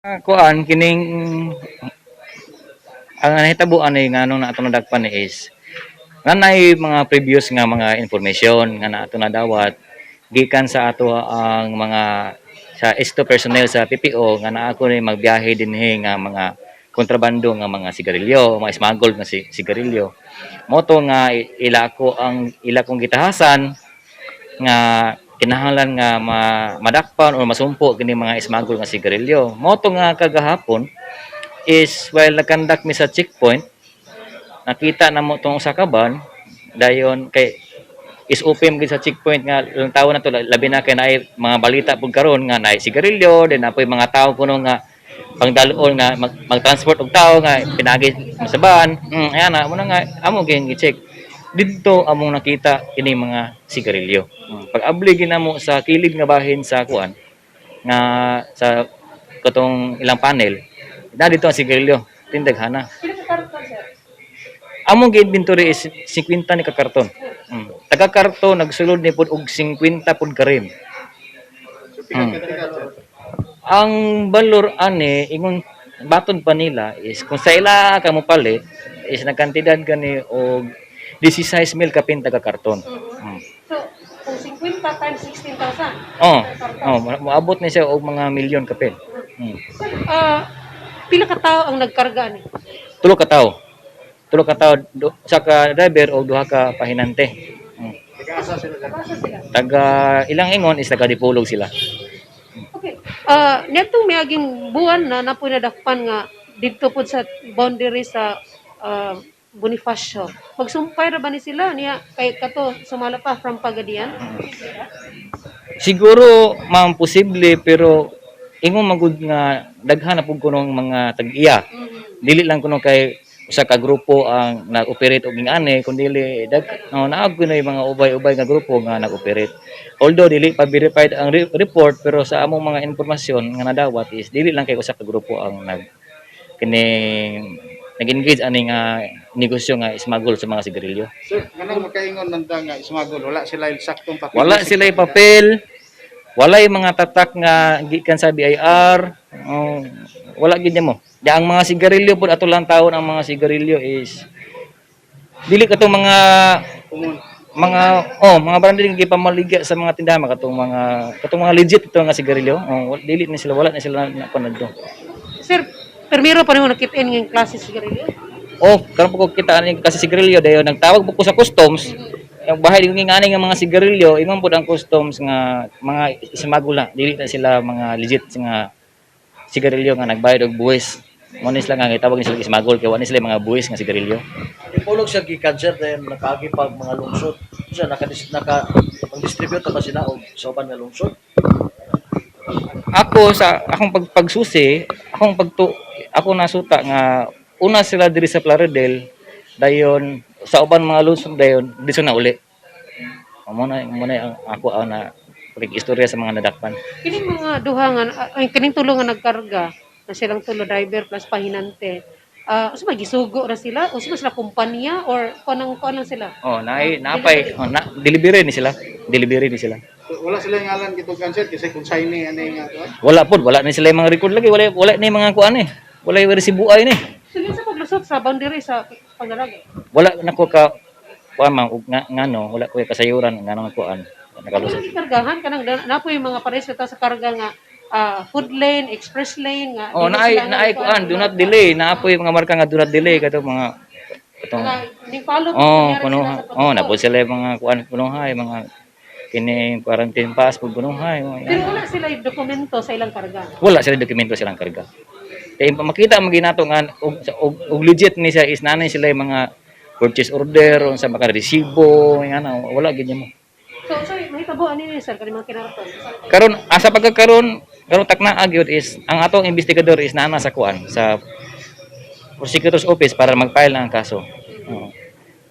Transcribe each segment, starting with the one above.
Kuan kining ang nahitabuan ay nga nung nato nadagpan is nga nay mga previous nga mga information nga nato nadawat gikan sa ato ang mga sa esto personnel sa PPO nga naa ko ni magbiyahe dinhi nga mga kontrabando nga mga sigarilyo, mga smuggled nga sigarilyo. Moto nga ila ko ang ila kong gitahasan nga kinahanglan nga madakpan o masumpo kini mga smuggled nga sigarilyo. Moto nga kagahapon is while nag-conduct mi sa checkpoint, nakita na mo tong usa ka van dayon kay is open gid sa checkpoint nga ilang tawo na to labi na kay naay mga balita pud karon nga naay sigarilyo then apoy mga tawo kuno nga pangdalon nga mag-transport og tawo nga pinagi sa van. Ayan na mo na nga amo gyud gi-check. Didto among nakita kini mga sigarilyo. Pag abli ginamo sa kilid nga bahin sa kuan nga sa katong ilang panel, na dito ang sigarilyo, tindaghana. Among gi-inventory is 50 ni ka karton. Taga karton nagsulod ni pud og 50 pud karim. Mm. Ang balor ani ingon baton pa nila is kung sa ila ka mo palit is nagkantidad gani og 16,000 kapin taga karton. So, kung 50 times 16,000. Oh, moabot ni siya og mga milyon kapin. Pila ka tao ang nagkarga ni? Tulo ka tawo. Tulo ka tawo, usa ka driver o duha ka pahinante. Asa sila? Taga ilang ingon is taga Dipolog sila. Okay. Nitong miaging buwan na napoy nadakpan nga didto pud sa boundary sa Bonifacio. Magsumpay ra ba ni sila niya kay kato sumala pa from Pagadian? Siguro ma'am posible pero ingon magud nga daghan na pud kunong mga tag-iya. Dili lang kuno kay usa ka grupo ang nag-operate og ingani kundi naag kuno mga ubay-ubay nga grupo nga nag-operate. Although dili pa verified ang report pero sa among mga impormasyon nga nadawat is dili lang kay usa ka grupo ang nag-engage ani nga negosyo nga smuggle sa mga sigarilyo. Sir, kanang makaingon nanda nga smuggle, wala sila saktong papel. Wala sila papel, walay mga tatak nga gikan sa BIR. Wala gid mo. Di ang mga sigarilyo pud ato lang taon ang mga sigarilyo is dili katong mga branding gipamaligya sa mga tindahan katong mga legit ito nga sigarilyo. Dili na sila wala na sila na panadto. Sir, permiro pa nimo nakit-in ng klase sigarilyo? Karon po ko kita ani kasi sigarilyo dayon nagtawag po ko sa customs. Yung bahay ng ngani nga mga sigarilyo, imong pud ang customs nga mga smuggle na dili na sila mga legit nga sigarilyo nga nagbayad og buwis. Mo ni sila nga gitawag sila smuggle kay wala sila mga buwis nga sigarilyo. Ipulog siya gi-cancer then nakaagi pag mga lungsod. Siya mag-distribute pa sila og sa uban nga lungsod. Akong pagsusi, ako nasuta nga una sila diri sa Plaridel dayon sa uban mga lungsod dayon diso na uli. Mo na ang ako na istorya sa mga nadakpan. Kining mga duha nga kining tulo nga nagkarga na silang tulo driver plus pahinante. Usa ba gisugo ra sila? Usa ba sila kumpanya or kanang lang sila? Delivery ni sila. Wala sila ngalan gitong cancer kasi kung signing ani nga to. Wala ni sila mga record lagi, wala ni mga kuan eh. Wala yung resibuay ni. Sige sa paglusot sa boundary sa Pagdalaga. Wala nako ka kuan man ngano, wala ko kasayuran ngano nga kuan. Nakalusot. Kargahan kanang napoy mga pares sa karga nga food lane, express lane nga. Naay kuan, do not delay. Naapoy mga marka nga do not delay kato mga katong Ning follow kuno napod sila mga kuan kunuhay mga kini quarantine pass pud kunuhay. Pero wala sila yung dokumento sa ilang karga. Wala sila dokumento silang karga. Kaya makita ang ginato nga og legit ni siya is nanay sila yung mga purchase order sa mga resibo ngano wala gid mo. So mahitabo ani ni sir kani mga kinarton. Karon asa pagkakaron karon takna gyud is ang atong investigador is nana sa kuan sa prosecutor's office para mag-file ang kaso.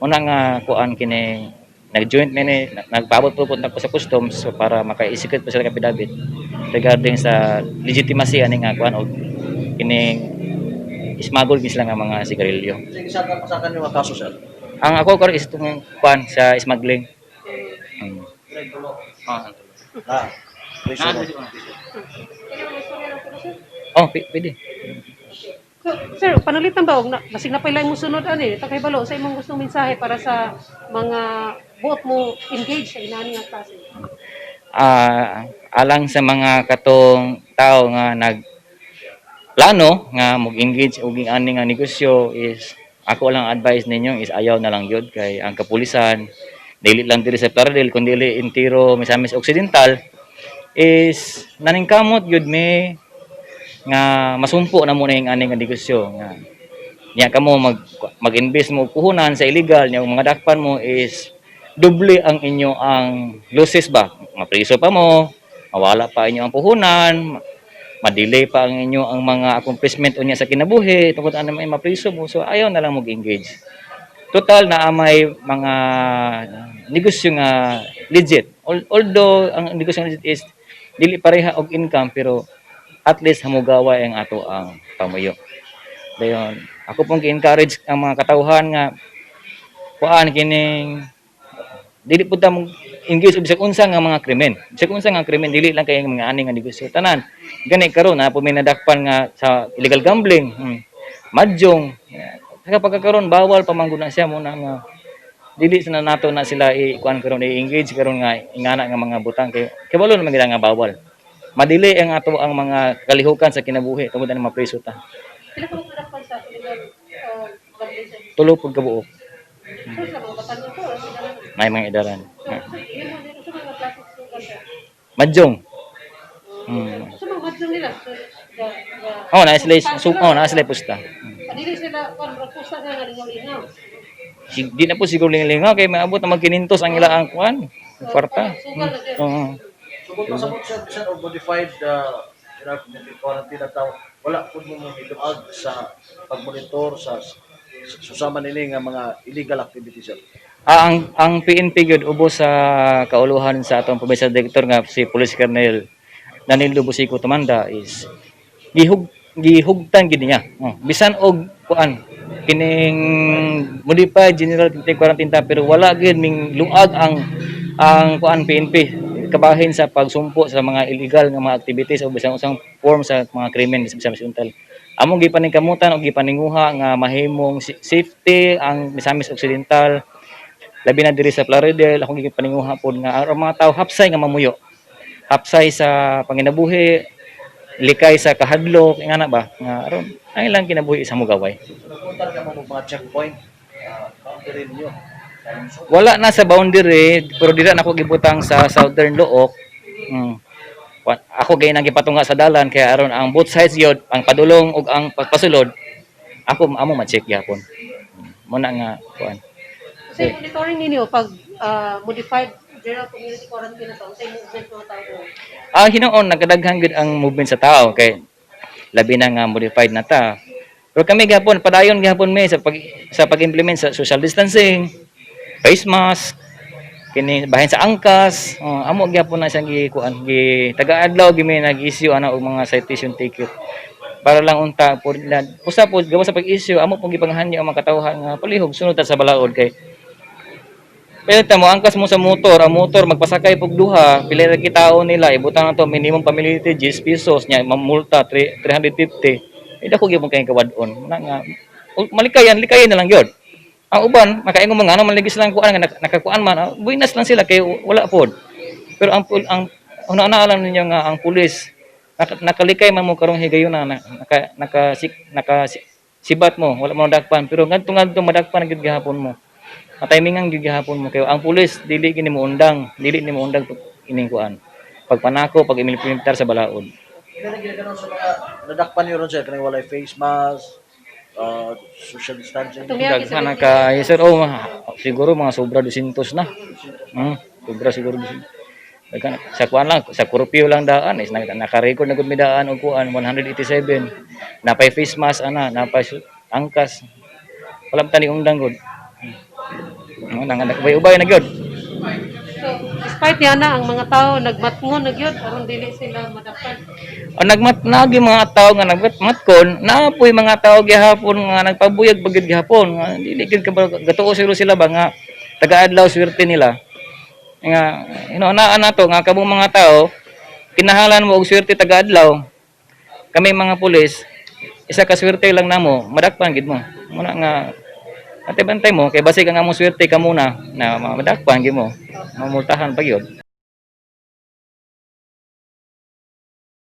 Una nga kuan kini nag-joint nini nagpaabot po punta po sa customs so para maka-execute po sila ng affidavit regarding sa legitimacy ani nga kuan og kini smuggle sila nga mga sigarilyo. Sige sa pasakan yung mga kaso sir. Ang ako karon is itong kuan sa smuggling. Ah, Kini mga istorya ng pulis. Oh, pwede. So, sir, panalitan ba og na basig na pala mo sunod ani, takay balo sa imong gustong mensahe para sa mga buot mo engage sa inani nga klase. Alang sa mga katong tao nga plano nga mag-engage og ani nga negosyo is ako lang advice ninyo is ayaw na lang yun kay ang kapulisan dili lang diri sa Plaridel kundi dili entero Misamis Occidental is naningkamot yun me nga masumpo na muna yung ani nga negosyo nga nya kamo mag-invest mo og puhunan sa illegal nya ang mga dakpan mo is doble ang inyo ang losses ba mapriso pa mo mawala pa inyo ang puhunan ma-delay pa ang inyo ang mga accomplishment unya sa kinabuhi tungod ano may mapriso mo so ayaw na lang mag-engage total na may mga negosyo nga legit although ang negosyo nga legit is dili pareha og income pero at least hamugawa ang ato ang pamuyo dayon ako pong gi-encourage ang mga katawhan nga kuan kining dili pud ta mo engage og bisag unsa nga mga krimen. Bisag unsa nga krimen dili lang kay mga ani nga negosyo tanan. Gani karon na po may nadakpan nga sa illegal gambling, mahjong. Saka pagkakaroon bawal pa mangguna siya mo na nga dili na nato na sila i-kuan karon i-engage karon nga ingana nga mga butang kay kabalo naman gila nga bawal. Madili ang ato ang mga kalihukan sa kinabuhi tungod ani mapreso ta. Sila ko magdakpan sa illegal gambling sa Tulo pud kabuok. so, sa mga batan ko or sila lang. May mga edaran. So, yun mo dito sa mga klase sugal sa. Mahjong. So mga madjong nila. So, Oh, na sila pusta. Dili sila kon rapusa nga lingaw-lingaw. Di na po siguro lingaw kay maabot na magkinintos ang ilang kuan. Kwarta. Sugal na dyan. Oo. Sugod na sa mga of modified quarantine na tao, wala po mo iduag sa pagmonitor sa susama nila nga mga illegal activities sir. Ang PNP gyud ubos sa kauluhan sa atong provincial director nga si Police Colonel Danilo Busico Tumanda is gihugtan gid niya. Bisan og kuan kining modified general quarantine ta pero wala gid ming luag ang kuan PNP kabahin sa pagsumpo sa mga illegal nga mga activities o bisan usang form sa mga krimen sa Misamis Occidental. Among gipaningkamutan o gipaninguha nga mahimong safety ang Misamis Occidental labi na diri sa Plaridel akong gipaninguha pod nga ang mga tawo hapsay nga mamuyo. Hapsay sa panginabuhi, likay sa kahadlok, ingana ba nga aron ang ilang kinabuhi sa mugaway. Nagpunta ka mo mga checkpoint boundary niyo. Wala na sa boundary pero dira na ako gibutang sa Southern Look. Ako gay nang gipatunga sa dalan kaya aron ang both sides yun, ang padulong ug ang pagpasulod ako amo ma-check gyapon. Muna nga kuan. Kasi monitoring ninyo pag modified general community quarantine na to, sa movement mga tao. Hinoon nagkadaghan gid ang movement sa tao kay labi na nga modified na ta. Pero kami gihapon padayon gihapon mi sa pag-implement sa social distancing, face mask, kini bahin sa angkas, amo gyapon na siyang gikuan, taga-adlaw gimi nag-issue ana og mga citation ticket. Para lang unta po usa po gawa sa pag-issue amo pong gipanghanyo ang mga katawhan nga palihog sunod ta sa balaod kay pero mo angkas mo sa motor, ang motor magpasakay pog duha, pila ra kitaon nila ibutang na to minimum family 10 pesos nya mamulta 350. Dako gyud kay kawadon. Nga malikayan na lang gyud. Ang uban makaingon mo nga ano maligis lang kuan nga nakakuan man, buinas lang sila kay wala pod. Pero ang una alam ninyo nga ang pulis nakalikay man mo karong higayon naka sibat mo wala mo dakpan pero ngadto madakpan gyud gihapon mo. Matimingan gyud gihapon mo kay ang pulis dili ni mo undang ining kuan. Pagpanako pag imilitar sa balaod. Kaya ginaganon sa mga nadakpan niyo ron sir kanang walay face mask, social distancing. Tumiyagi sa Daghan ka sir siguro mga sobra 200 na. Sobra siguro 200. Daghan sa kuan lang sa curfew lang daan is naka-record na gud mi daan og kuan 187. Napay face mask napay angkas. Wala pa tani undang gud. Ubay na gyud. So, despite yan na, ang mga tao nagmatngon na gyud aron dili sila madakpan. Nagmatnagi mga tao nga nagmatmatkon, naapoy mga tao gihapon nga nagpabuyag bagid gihapon nga dili gid ka gatuo sila ba nga taga-adlaw swerte nila. Nga hinunaan nato nga kabong mga tao kinahanglan mo og swerte taga-adlaw. kami mga pulis, isa ka swerte lang namo, madakpan gid mo. Muna nga ate bantay mo kay basi ka nga mo swerte ka muna na madakpan gid mo. Mamultahan pa gyud.